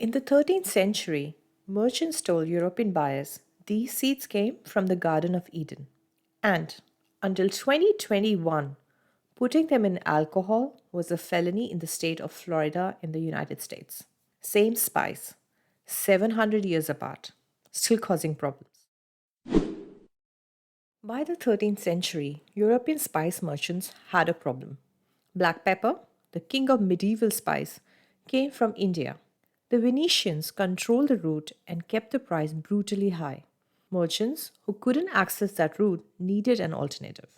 In the 13th century, merchants told European buyers these seeds came from the Garden of Eden. And until 2021, putting them in alcohol was a felony in the state of Florida in the United States. Same spice, 700 years apart, still causing problems. By the 13th century, European spice merchants had a problem. Black pepper, the king of medieval spice, came from India. The Venetians controlled the route and kept the price brutally high. Merchants who couldn't access that route needed an alternative.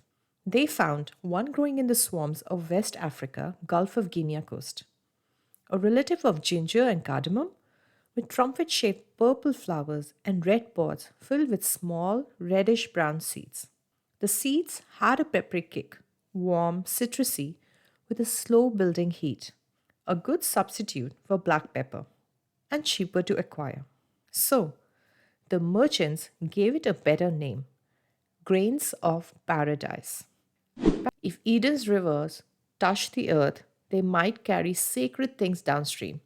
They found one growing in the swamps of West Africa, Gulf of Guinea coast. A relative of ginger and cardamom, with trumpet shaped purple flowers and red pods filled with small reddish brown seeds. The seeds had a peppery kick, warm, citrusy, with a slow building heat, a good substitute for black pepper, and cheaper to acquire. So, the merchants gave it a better name, grains of paradise. If Eden's rivers touched the earth, they might carry sacred things downstream: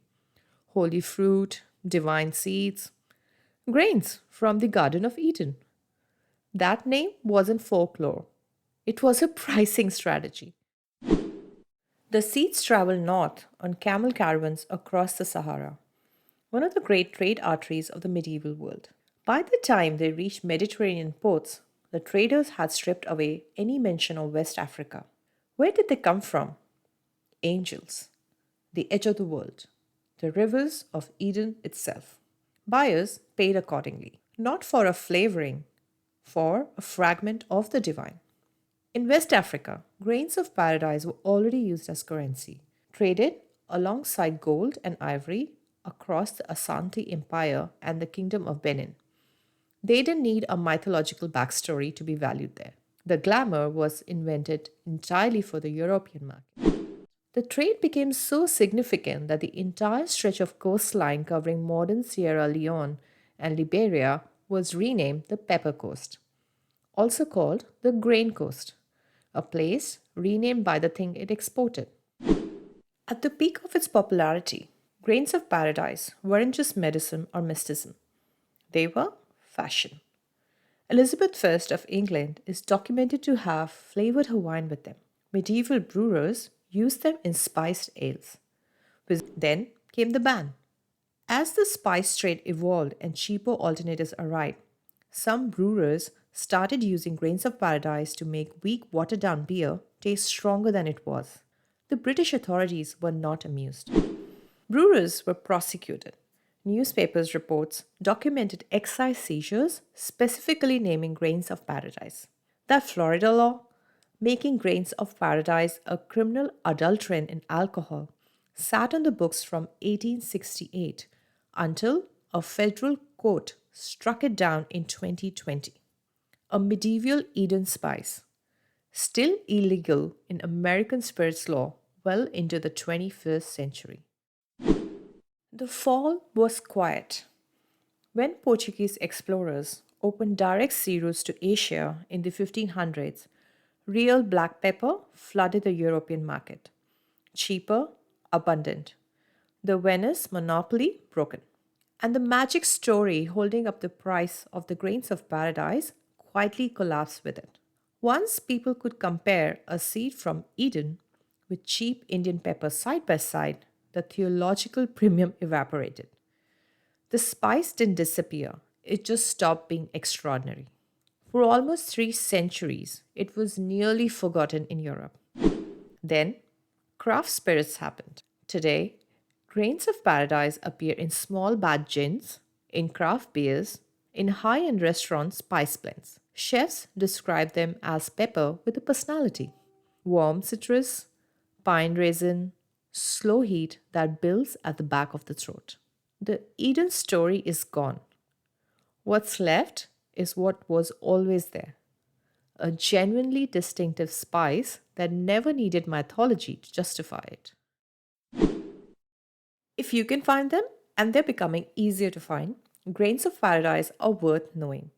holy fruit, divine seeds, grains from the Garden of Eden. That name wasn't folklore, it was a pricing strategy. The seeds traveled north on camel caravans across the Sahara, one of the great trade arteries of the medieval world. By the time they reached Mediterranean ports, the traders had stripped away any mention of West Africa. Where did they come from? Angels, the edge of the world, the rivers of Eden itself. Buyers paid accordingly, not for a flavoring, for a fragment of the divine. In West Africa, grains of paradise were already used as currency, traded alongside gold and ivory across the Asante Empire and the Kingdom of Benin. They didn't need a mythological backstory to be valued there. The glamour was invented entirely for the European market. The trade became so significant that the entire stretch of coastline covering modern Sierra Leone and Liberia was renamed the Pepper Coast, also called the Grain Coast, a place renamed by the thing it exported. At the peak of its popularity, grains of paradise weren't just medicine or mysticism, they were fashion. Elizabeth I of England is documented to have flavored her wine with them. Medieval brewers used them in spiced ales. Then came the ban. As the spice trade evolved and cheaper alternatives arrived, some brewers started using grains of paradise to make weak, watered down beer taste stronger than it was. The British authorities were not amused. Brewers were prosecuted. Newspapers' reports documented excise seizures, specifically naming grains of paradise. That Florida law, making grains of paradise a criminal adulterant in alcohol, sat on the books from 1868 until a federal court struck it down in 2020. A medieval Eden spice, still illegal in American spirits law well into the 21st century. The fall was quiet. When Portuguese explorers opened direct sea routes to Asia in the 1500s, real black pepper flooded the European market. Cheaper, abundant. The Venice monopoly broken. And the magic story holding up the price of the grains of paradise quietly collapsed with it. Once people could compare a seed from Eden with cheap Indian pepper side by side, the theological premium evaporated. The spice didn't disappear, it just stopped being extraordinary. For almost 3 centuries, it was nearly forgotten in Europe. Then, craft spirits happened. Today, grains of paradise appear in small batch gins, in craft beers, in high end restaurant spice blends. Chefs describe them as pepper with a personality: warm citrus, pine resin, slow heat that builds at the back of the throat. The Eden story is gone. What's left is what was always there: a genuinely distinctive spice that never needed mythology to justify it. If you can find them, and they're becoming easier to find, grains of paradise are worth knowing.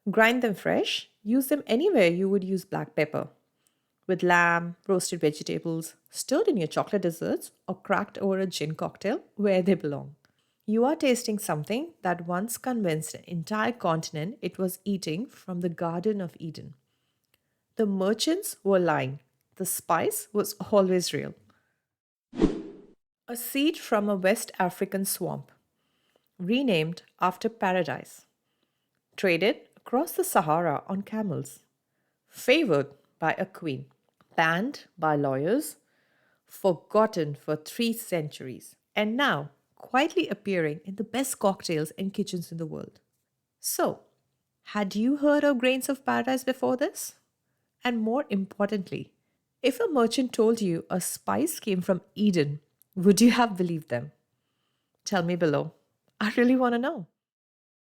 Grind them fresh, use them anywhere you would use black pepper. With lamb, roasted vegetables, stirred in your chocolate desserts, or cracked over a gin cocktail where they belong. You are tasting something that once convinced an entire continent it was eating from the Garden of Eden. The merchants were lying. The spice was always real. A seed from a West African swamp, renamed after paradise, traded across the Sahara on camels, favored by a queen, banned by lawyers, forgotten for 3 centuries, and now quietly appearing in the best cocktails and kitchens in the world. So, had you heard of grains of paradise before this? And more importantly, if a merchant told you a spice came from Eden, would you have believed them? Tell me below. I really want to know.